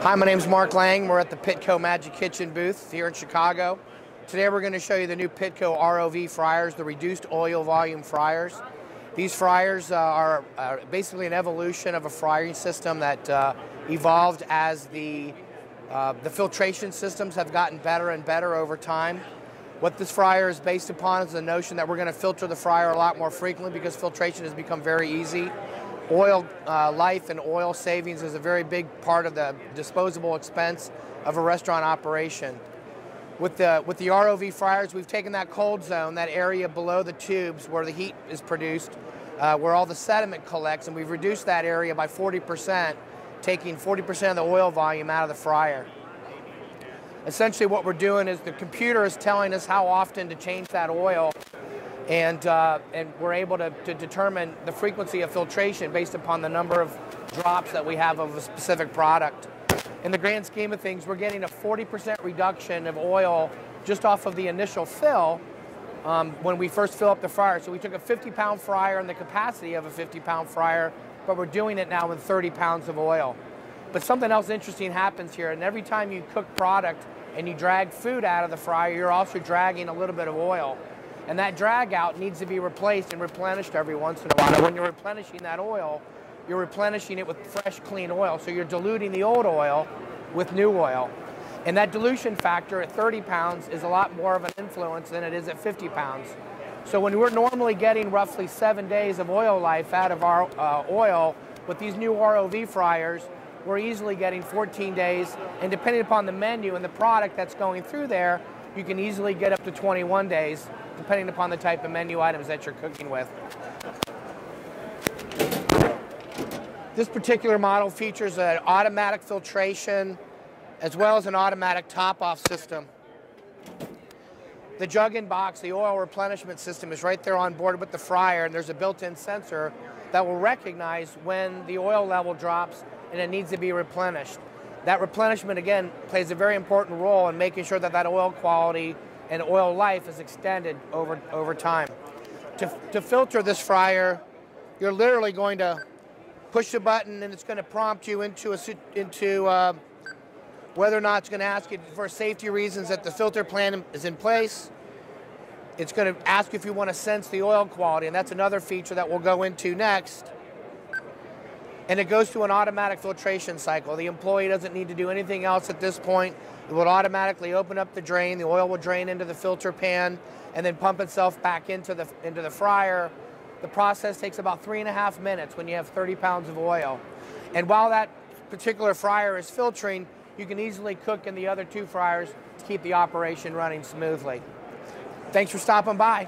Hi, my name is Mark Lang. We're at the Pitco Magic Kitchen booth here in Chicago. Today we're going to show you the new Pitco ROV fryers, the reduced oil volume fryers. These fryers are basically an evolution of a frying system that evolved as the filtration systems have gotten better and better over time. What this fryer is based upon is the notion that we're going to filter the fryer a lot more frequently because filtration has become very easy. Oil life and oil savings is a very big part of the disposable expense of a restaurant operation. With the ROV fryers, we've taken that cold zone, that area below the tubes where the heat is produced, where all the sediment collects, and we've reduced that area by 40%, taking 40% of the oil volume out of the fryer. Essentially what we're doing is the computer is telling us how often to change that oil, and we're able to determine the frequency of filtration based upon the number of drops that we have of a specific product. In the grand scheme of things, we're getting a 40% reduction of oil just off of the initial fill when we first fill up the fryer. So we took a 50-pound fryer and the capacity of a 50-pound fryer, but we're doing it now with 30 pounds of oil. But something else interesting happens here, and every time you cook product and you drag food out of the fryer, you're also dragging a little bit of oil. And that drag out needs to be replaced and replenished every once in a while. When you're replenishing that oil, you're replenishing it with fresh, clean oil. So you're diluting the old oil with new oil. And that dilution factor at 30 pounds is a lot more of an influence than it is at 50 pounds. So when we're normally getting roughly 7 days of oil life out of our oil, with these new ROV fryers, we're easily getting 14 days. And depending upon the menu and the product that's going through there, you can easily get up to 21 days, depending upon the type of menu items that you're cooking with. This particular model features an automatic filtration as well as an automatic top-off system. The jug-in box, the oil replenishment system, is right there on board with the fryer, and there's a built-in sensor that will recognize when the oil level drops and it needs to be replenished. That replenishment, again, plays a very important role in making sure that that oil quality and oil life is extended over time. To filter this fryer, you're literally going to push the button and it's going to prompt you into whether or not it's going to ask you for safety reasons that the filter plan is in place. It's going to ask you if you want to sense the oil quality, and that's another feature that we'll go into next. And it goes through an automatic filtration cycle. The employee doesn't need to do anything else at this point. It will automatically open up the drain. The oil will drain into the filter pan and then pump itself back into the fryer. The process takes about 3.5 minutes when you have 30 pounds of oil. And while that particular fryer is filtering, you can easily cook in the other two fryers to keep the operation running smoothly. Thanks for stopping by.